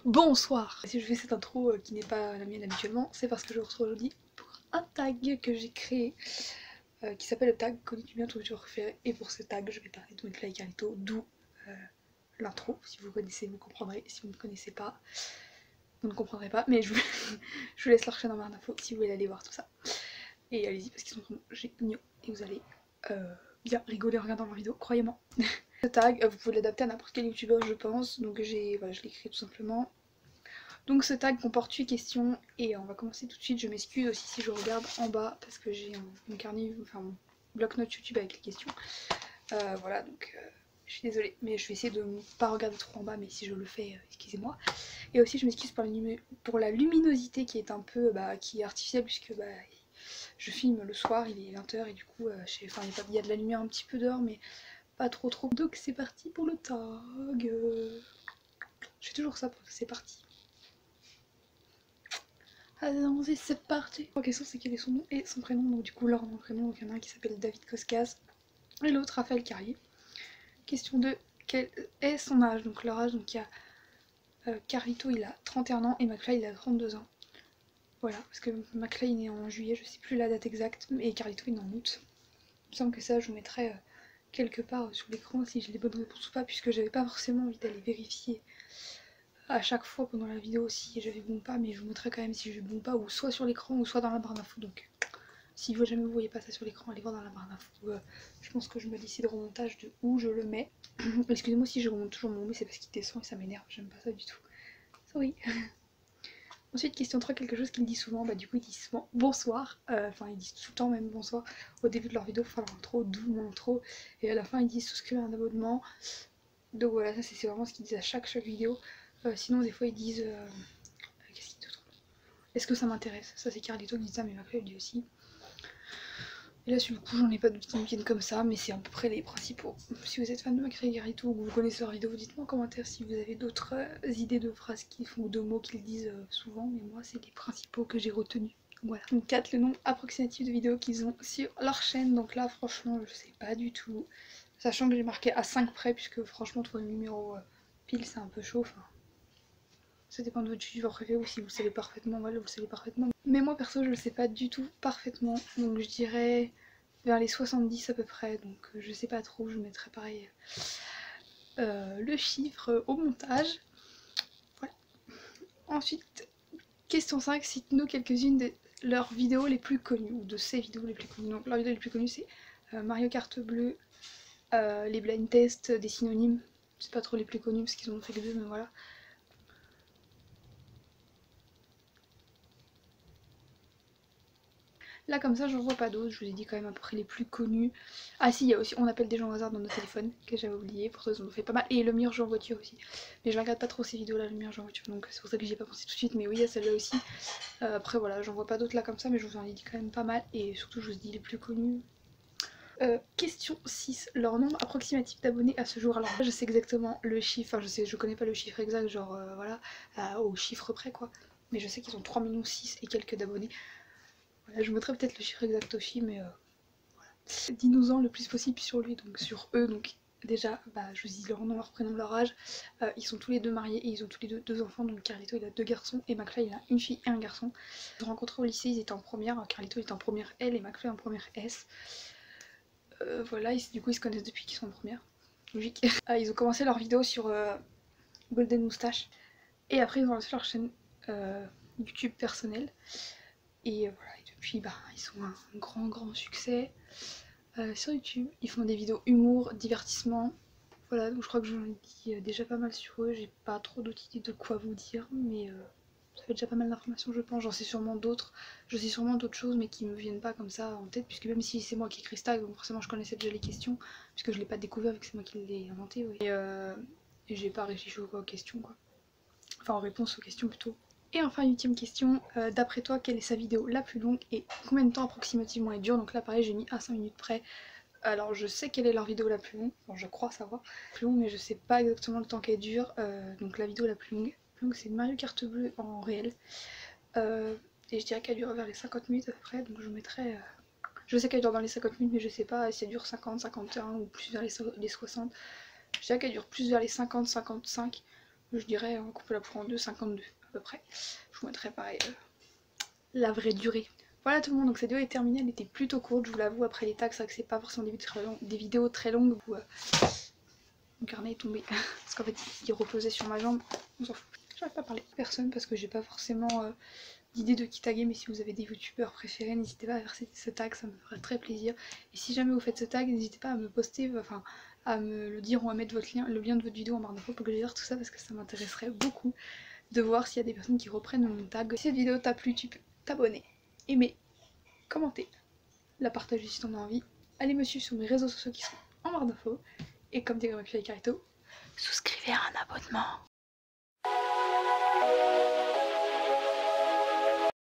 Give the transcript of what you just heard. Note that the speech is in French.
Bonsoir. Si je fais cette intro qui n'est pas la mienne habituellement, c'est parce que je vous retrouve aujourd'hui pour un tag que j'ai créé qui s'appelle le tag connais-tu bien ton youtubeur préféré, et pour ce tag je vais parler de McFly et Carlito, d'où l'intro. Si vous connaissez vous comprendrez, si vous ne connaissez pas vous ne comprendrez pas, mais je vous laisse leur chaîne en barre d'infos si vous voulez aller voir tout ça. Et allez-y parce qu'ils sont vraiment géniaux et vous allez bien rigoler en regardant leur vidéo, croyez-moi. Ce tag, vous pouvez l'adapter à n'importe quel youtubeur je pense, donc voilà, je l'ai créé tout simplement. Donc ce tag comporte 8 questions et on va commencer tout de suite. Je m'excuse aussi si je regarde en bas parce que j'ai mon carnet, enfin mon bloc-notes YouTube avec les questions. Voilà, donc je suis désolée, mais je vais essayer de ne pas regarder trop en bas, mais si je le fais, excusez-moi. Et aussi je m'excuse pour la luminosité qui est un peu qui est artificielle, puisque je filme le soir, il est 20h et du coup il y a de la lumière un petit peu dehors, mais pas trop. Donc c'est parti pour le tag. Je fais toujours ça, c'est parti. Allons-y, c'est parti. La question c'est quel est son nom et son prénom, donc du coup leur nom et prénom, donc il y en a un qui s'appelle David Koskas et l'autre Raphaël Carrier. Question 2, quel est son âge? Donc leur âge, donc il y a Carlito il a 31 ans et McFly il a 32 ans. Voilà, parce que McFly il est né en juillet, je sais plus la date exacte, et Carlito il est en août. Il me semble que ça je vous mettrai quelque part sur l'écran si j'ai les bonnes réponses ou pas, puisque j'avais pas forcément envie d'aller vérifier à chaque fois pendant la vidéo si j'avais bon ou pas, mais je vous montrerai quand même si j'ai bon ou pas, ou soit sur l'écran ou soit dans la barre d'infos. Donc si jamais vous voyez pas ça sur l'écran, allez voir dans la barre d'infos. Je pense que je me décide au montage de où je le mets. Excusez-moi si je remonte toujours mon mais c'est parce qu'il descend et ça m'énerve, j'aime pas ça du tout. Sorry. Ensuite, question 3, quelque chose qu'ils disent souvent, du coup ils disent souvent bonsoir, enfin ils disent tout le temps même bonsoir au début de leur vidéo, enfin leur intro, d'où mon intro, et à la fin ils disent souscrire à un abonnement. Donc voilà, ça c'est vraiment ce qu'ils disent à chaque vidéo. Sinon des fois ils disent qu'est-ce qu'ils disent? Est-ce que ça m'intéresse? Ça c'est Carlito qui dit ça, mais McFly le dit aussi. Et là sur le coup j'en ai pas d'autres qui me viennent comme ça, mais c'est à peu près les principaux. Si vous êtes fan de McFly et Carlito ou que vous connaissez leur vidéo, dites-moi en commentaire si vous avez d'autres idées de phrases qu'ils font ou de mots qu'ils disent souvent, mais moi c'est les principaux que j'ai retenus. Voilà. Donc 4, le nombre approximatif de vidéos qu'ils ont sur leur chaîne. Donc là franchement je sais pas du tout. Sachant que j'ai marqué à 5 près, puisque franchement trouver le numéro pile c'est un peu chaud. Enfin, ça dépend de votre youtubeur préféré, ou si vous le savez parfaitement, voilà, vous le savez parfaitement. Mais moi perso je le sais pas du tout parfaitement, donc je dirais vers les 70 à peu près, donc je sais pas trop, je mettrai pareil le chiffre au montage. Voilà. Ensuite, question 5, cite-nous quelques-unes de leurs vidéos les plus connues, ou de ses vidéos les plus connues. Donc leurs vidéos les plus connues c'est Mario Kart Bleu, les blind tests, des synonymes, c'est pas trop les plus connus parce qu'ils en ont fait que 2, mais voilà. Là comme ça j'en vois pas d'autres, je vous ai dit quand même à peu près les plus connus. Ah si, il y a aussi On appelle des gens au hasard dans nos téléphones, que j'avais oublié, pour ça ils en ont fait pas mal. Et Le meilleur jeu en voiture aussi. Mais je regarde pas trop ces vidéos là, Le meilleur jeu en voiture, donc c'est pour ça que j'y ai pas pensé tout de suite, mais oui il y a celle-là aussi. Après voilà, j'en vois pas d'autres là comme ça, mais je vous en ai dit quand même pas mal, et surtout je vous ai dit les plus connus. Question 6, leur nombre approximatif d'abonnés à ce jour. Alors là je sais exactement le chiffre, enfin je connais pas le chiffre exact, genre voilà, au chiffre près quoi. Mais je sais qu'ils ont 3,6 millions et quelques d'abonnés. Voilà, je mettrai peut-être le chiffre exact aussi, mais voilà. Dis-nous-en le plus possible sur lui, donc sur eux. Donc déjà, je vous dis leur nom, leur prénom, leur âge. Ils sont tous les deux mariés et ils ont tous les deux enfants. Donc Carlito il a 2 garçons et McFly il a une fille et un garçon. Ils se sont rencontrés au lycée, ils étaient en première. Carlito était en première L et McFly en première S. Voilà, du coup ils se connaissent depuis qu'ils sont en première. Logique. Ils ont commencé leur vidéo sur Golden Moustache. Et après ils ont lancé leur chaîne YouTube personnelle. Et voilà, et depuis ils ont un grand succès sur YouTube. Ils font des vidéos humour, divertissement. Voilà, donc je crois que j'en ai dit déjà pas mal sur eux. J'ai pas trop d'autres idées de quoi vous dire, mais ça fait déjà pas mal d'informations je pense. J'en sais sûrement d'autres. Je sais sûrement d'autres choses mais qui me viennent pas comme ça en tête, puisque même si c'est moi qui écris ce tag, donc forcément je connaissais déjà les questions, puisque je l'ai pas découvert vu que c'est moi qui l'ai inventé. Ouais. Et j'ai pas réfléchi aux questions quoi. Enfin en réponse aux questions plutôt. Et enfin, ultime question, d'après toi, quelle est sa vidéo la plus longue et combien de temps approximativement elle dure? Donc là, pareil, j'ai mis à 5 minutes près. Alors, je sais quelle est leur vidéo la plus longue, enfin, je crois savoir, plus longue, mais je sais pas exactement le temps qu'elle dure. Donc, la vidéo la plus longue, c'est Mario Kart Bleu en réel. Et je dirais qu'elle dure vers les 50 minutes à peu près, donc je mettrai. Je sais qu'elle dure dans les 50 minutes, mais je sais pas si elle dure 50, 51 ou plus vers les 60. Je dirais qu'elle dure plus vers les 50, 55. Je dirais couper la pour en deux, 52 à peu près. Je vous mettrai pareil la vraie durée. Voilà tout le monde, donc cette vidéo est terminée, elle était plutôt courte, je vous l'avoue, après les tags, c'est vrai que c'est pas forcément des vidéos très longues où mon carnet est tombé, parce qu'en fait il reposait sur ma jambe, on s'en fout. J'arrive pas à parler à personne parce que j'ai pas forcément d'idée de qui taguer, mais si vous avez des youtubeurs préférés, n'hésitez pas à faire ce tag, ça me ferait très plaisir. Et si jamais vous faites ce tag, n'hésitez pas à me poster, enfin à me le dire ou à mettre votre lien, le lien de votre vidéo en barre d'infos pour que je lise tout ça parce que ça m'intéresserait beaucoup de voir s'il y a des personnes qui reprennent mon tag. Si cette vidéo t'a plu, tu peux t'abonner, aimer, commenter, la partager si t'en as envie, allez me suivre sur mes réseaux sociaux qui sont en barre d'infos, et comme dit Grégory Carito, souscrivez à un abonnement.